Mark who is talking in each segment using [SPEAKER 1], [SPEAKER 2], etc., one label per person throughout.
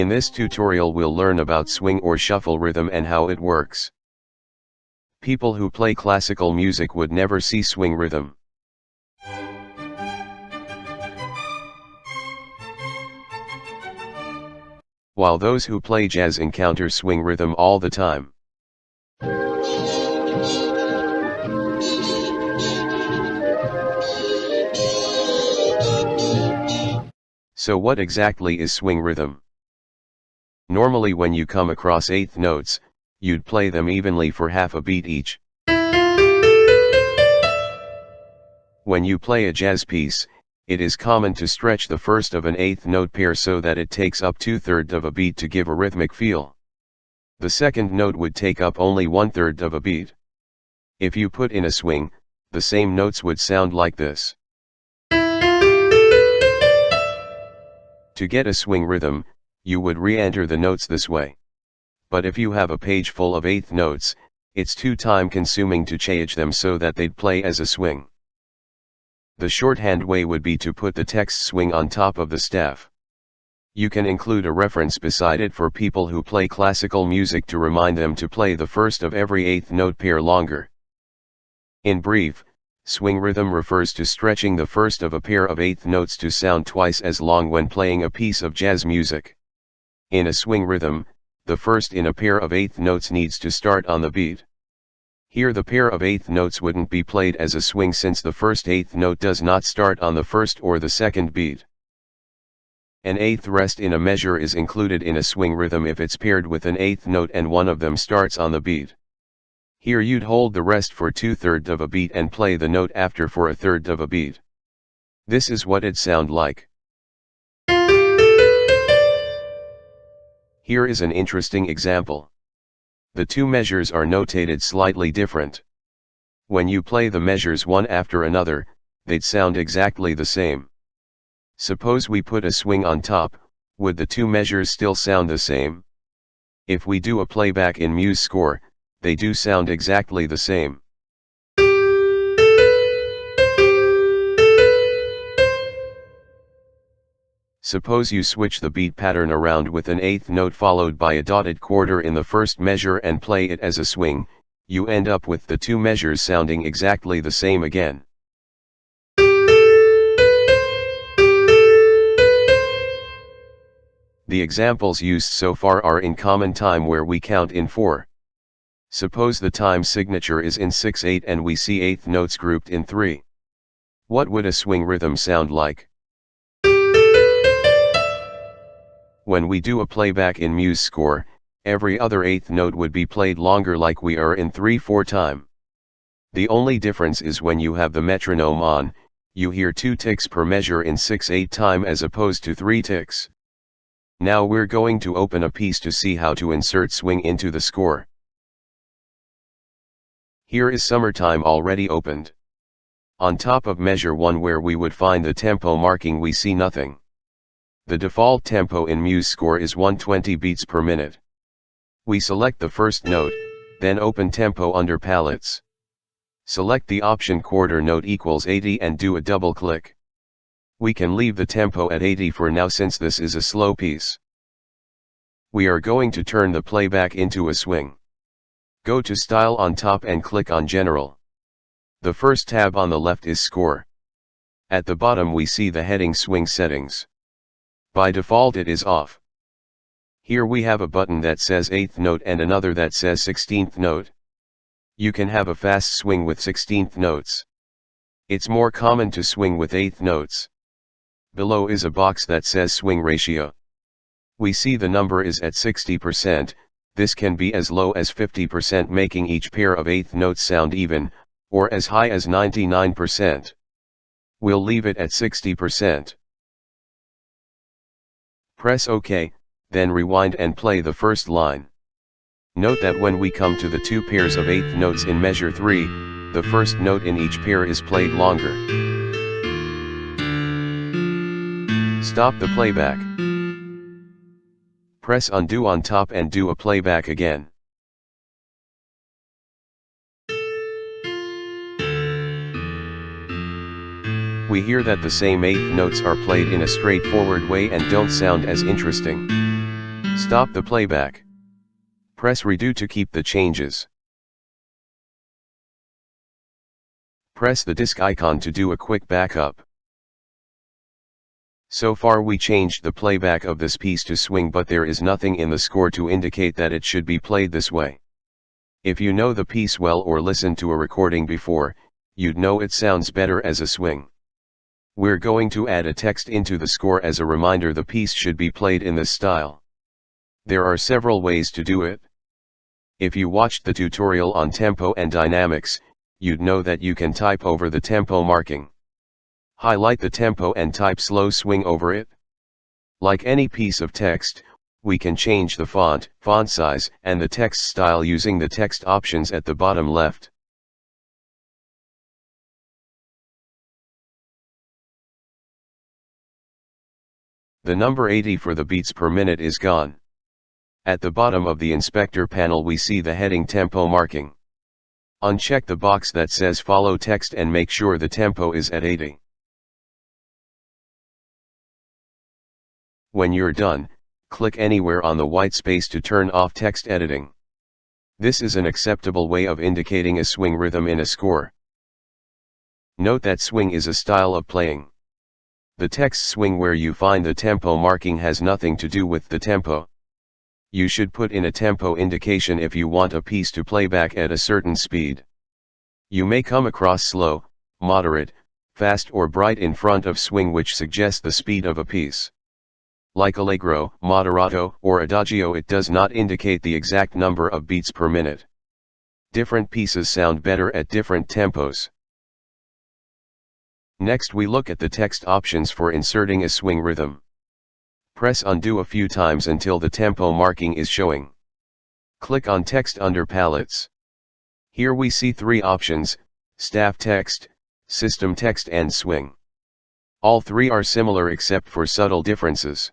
[SPEAKER 1] In this tutorial we'll learn about swing or shuffle rhythm and how it works. People who play classical music would never see swing rhythm. While those who play jazz encounter swing rhythm all the time. So what exactly is swing rhythm? Normally when you come across eighth notes, you'd play them evenly for half a beat each. When you play a jazz piece, it is common to stretch the first of an eighth note pair so that it takes up 2/3 of a beat to give a rhythmic feel. The second note would take up only 1/3 of a beat. If you put in a swing, the same notes would sound like this. To get a swing rhythm, you would re-enter the notes this way. But if you have a page full of eighth notes, it's too time-consuming to change them so that they'd play as a swing. The shorthand way would be to put the text swing on top of the staff. You can include a reference beside it for people who play classical music to remind them to play the first of every eighth note pair longer. In brief, swing rhythm refers to stretching the first of a pair of eighth notes to sound twice as long when playing a piece of jazz music. In a swing rhythm, the first in a pair of eighth notes needs to start on the beat. Here the pair of eighth notes wouldn't be played as a swing since the first eighth note does not start on the first or the second beat. An eighth rest in a measure is included in a swing rhythm if it's paired with an eighth note and one of them starts on the beat. Here you'd hold the rest for 2/3 of a beat and play the note after for 1/3 of a beat. This is what it'd sound like. Here is an interesting example. The two measures are notated slightly different. When you play the measures one after another, they'd sound exactly the same. Suppose we put a swing on top, would the two measures still sound the same? If we do a playback in Muse score, they do sound exactly the same. Suppose you switch the beat pattern around with an eighth note followed by a dotted quarter in the first measure and play it as a swing, you end up with the two measures sounding exactly the same again. The examples used so far are in common time where we count in 4. Suppose the time signature is in 6/8 and we see eighth notes grouped in 3. What would a swing rhythm sound like? When we do a playback in Muse score, every other eighth note would be played longer like we are in 3/4 time. The only difference is when you have the metronome on, you hear 2 ticks per measure in 6/8 time as opposed to 3 ticks. Now we're going to open a piece to see how to insert swing into the score. Here is Summertime already opened. On top of measure 1 where we would find the tempo marking we see nothing. The default tempo in Muse score is 120 beats per minute. We select the first note, then open tempo under palettes. Select the option quarter note equals 80 and do a double click. We can leave the tempo at 80 for now since this is a slow piece. We are going to turn the playback into a swing. Go to Style on top and click on General. The first tab on the left is Score. At the bottom we see the heading Swing Settings. By default it is off. Here we have a button that says 8th note and another that says 16th note. You can have a fast swing with 16th notes. It's more common to swing with 8th notes. Below is a box that says swing ratio. We see the number is at 60%, this can be as low as 50% making each pair of 8th notes sound even, or as high as 99%. We'll leave it at 60%. Press OK, then rewind and play the first line. Note that when we come to the 2 pairs of 8th notes in measure 3, the first note in each pair is played longer. Stop the playback. Press undo on top and do a playback again. We hear that the same 8th notes are played in a straightforward way and don't sound as interesting. Stop the playback. Press Redo to keep the changes. Press the disk icon to do a quick backup. So far we changed the playback of this piece to swing, but there is nothing in the score to indicate that it should be played this way. If you know the piece well or listened to a recording before, you'd know it sounds better as a swing. We're going to add a text into the score as a reminder the piece should be played in this style. There are several ways to do it. If you watched the tutorial on tempo and dynamics, you'd know that you can type over the tempo marking. Highlight the tempo and type slow swing over it. Like any piece of text, we can change the font size, and the text style using the text options at the bottom left. The number 80 for the beats per minute is gone. At the bottom of the inspector panel we see the heading tempo marking. Uncheck the box that says follow text and make sure the tempo is at 80. When you're done, click anywhere on the white space to turn off text editing. This is an acceptable way of indicating a swing rhythm in a score. Note that swing is a style of playing. The text swing where you find the tempo marking has nothing to do with the tempo. You should put in a tempo indication if you want a piece to play back at a certain speed. You may come across slow, moderate, fast or bright in front of swing, which suggests the speed of a piece. Like allegro, moderato, or adagio, it does not indicate the exact number of beats per minute. Different pieces sound better at different tempos. Next we look at the text options for inserting a swing rhythm. Press undo a few times until the tempo marking is showing. Click on text under palettes. Here we see three options: staff text, system text and swing. All three are similar except for subtle differences.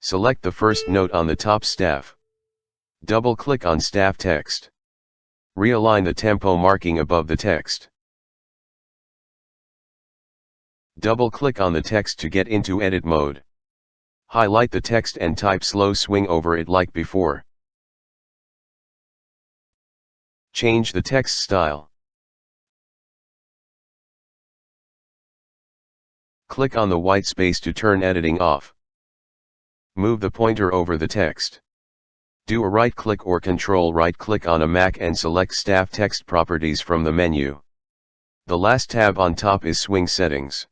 [SPEAKER 1] Select the first note on the top staff. Double-click on staff text. Realign the tempo marking above the text. Double-click on the text to get into edit mode. Highlight the text and type slow swing over it like before. Change the text style. Click on the white space to turn editing off. Move the pointer over the text. Do a right-click or Control-right-click on a Mac and select Staff Text Properties from the menu. The last tab on top is Swing Settings.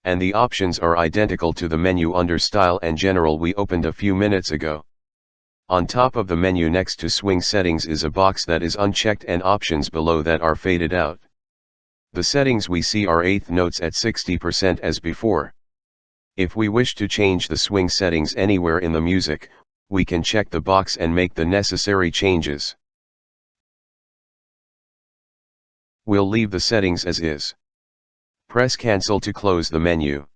[SPEAKER 1] And the options are identical to the menu under Style and General we opened a few minutes ago. On top of the menu next to Swing Settings is a box that is unchecked and options below that are faded out. The settings we see are eighth notes at 60% as before. If we wish to change the swing settings anywhere in the music, we can check the box and make the necessary changes. We'll leave the settings as is. Press Cancel to close the menu.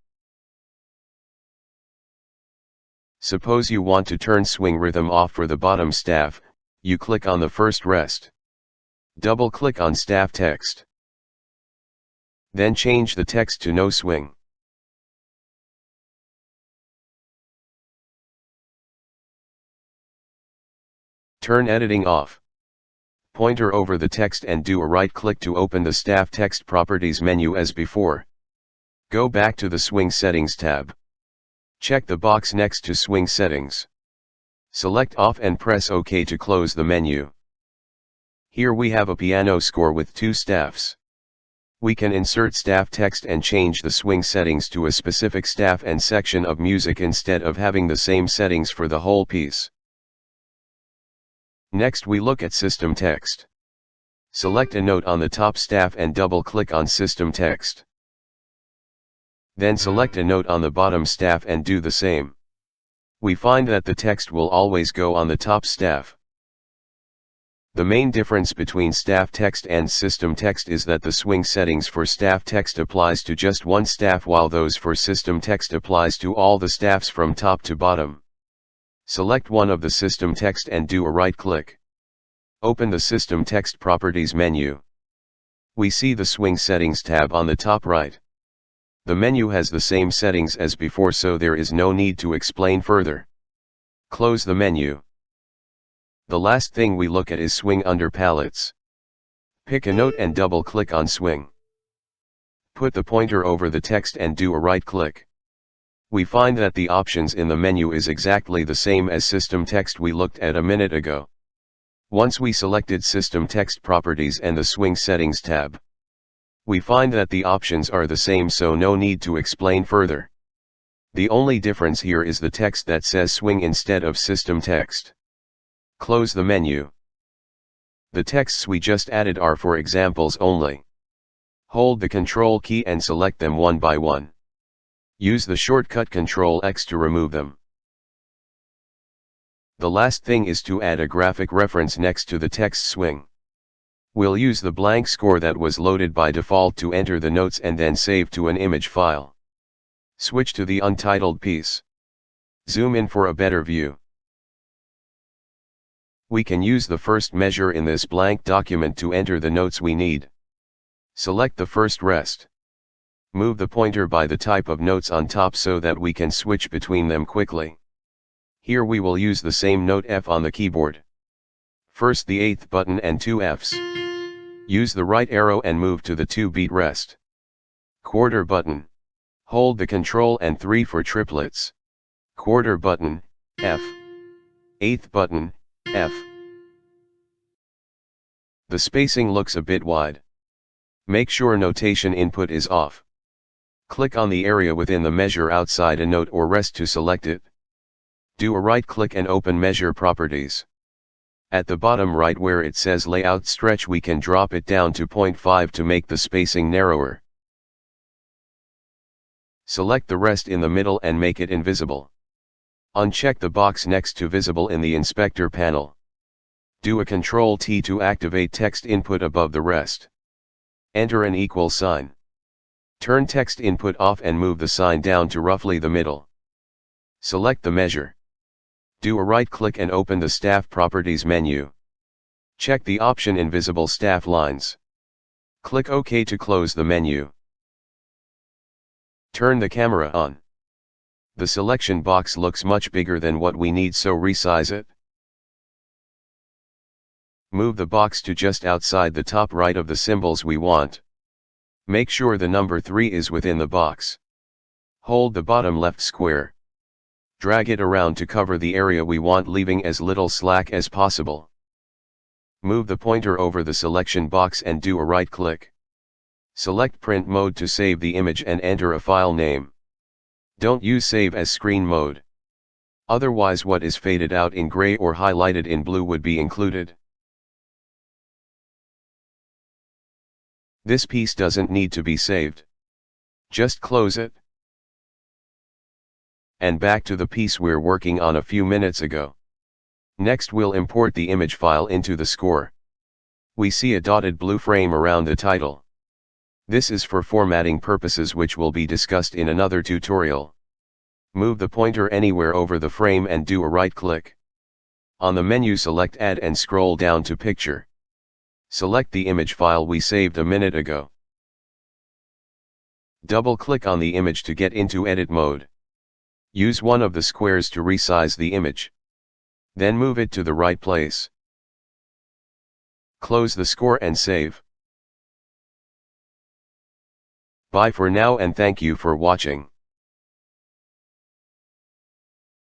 [SPEAKER 1] Suppose you want to turn swing rhythm off for the bottom staff, you click on the first rest. Double-click on staff text. Then change the text to no swing. Turn editing off. Pointer over the text and do a right-click to open the Staff Text Properties menu as before. Go back to the Swing Settings tab. Check the box next to Swing Settings. Select Off and press OK to close the menu. Here we have a piano score with two staffs. We can insert staff text and change the swing settings to a specific staff and section of music instead of having the same settings for the whole piece. Next we look at system text. Select a note on the top staff and double-click on system text. Then select a note on the bottom staff and do the same. We find that the text will always go on the top staff. The main difference between staff text and system text is that the swing settings for staff text applies to just one staff while those for system text applies to all the staffs from top to bottom. Select one of the system text and do a right-click. Open the System Text Properties menu. We see the Swing Settings tab on the top right. The menu has the same settings as before, so there is no need to explain further. Close the menu. The last thing we look at is swing under palettes. Pick a note and double-click on swing. Put the pointer over the text and do a right-click. We find that the options in the menu is exactly the same as system text we looked at a minute ago. Once we selected system text properties and the swing settings tab, we find that the options are the same, so no need to explain further. The only difference here is the text that says swing instead of system text. Close the menu. The texts we just added are for examples only. Hold the Control key and select them one by one. Use the shortcut Control X to remove them. The last thing is to add a graphic reference next to the text swing. We'll use the blank score that was loaded by default to enter the notes and then save to an image file. Switch to the untitled piece. Zoom in for a better view. We can use the first measure in this blank document to enter the notes we need. Select the first rest. Move the pointer by the type of notes on top so that we can switch between them quickly. Here we will use the same note F on the keyboard. First the 8th button and 2 Fs. Use the right arrow and move to the 2-beat rest. Quarter button. Hold the Control and 3 for triplets. Quarter button, F. 8th button, F. The spacing looks a bit wide. Make sure notation input is off. Click on the area within the measure outside a note or rest to select it. Do a right click and open Measure Properties. At the bottom right where it says Layout Stretch, we can drop it down to 0.5 to make the spacing narrower. Select the rest in the middle and make it invisible. Uncheck the box next to Visible in the Inspector panel. Do a Ctrl T to activate text input above the rest. Enter an equal sign. Turn text input off and move the sign down to roughly the middle. Select the measure. Do a right click and open the Staff Properties menu. Check the option Invisible Staff Lines. Click OK to close the menu. Turn the camera on. The selection box looks much bigger than what we need, so resize it. Move the box to just outside the top right of the symbols we want. Make sure the number 3 is within the box. Hold the bottom left square. Drag it around to cover the area we want, leaving as little slack as possible. Move the pointer over the selection box and do a right click. Select Print Mode to save the image and enter a file name. Don't use Save as Screen mode. Otherwise what is faded out in gray or highlighted in blue would be included. This piece doesn't need to be saved. Just close it. And back to the piece we're working on a few minutes ago. Next we'll import the image file into the score. We see a dotted blue frame around the title. This is for formatting purposes, which will be discussed in another tutorial. Move the pointer anywhere over the frame and do a right click. On the menu select Add and scroll down to Picture. Select the image file we saved a minute ago. Double-click on the image to get into edit mode. Use one of the squares to resize the image. Then move it to the right place. Close the score and save. Bye for now and thank you for watching.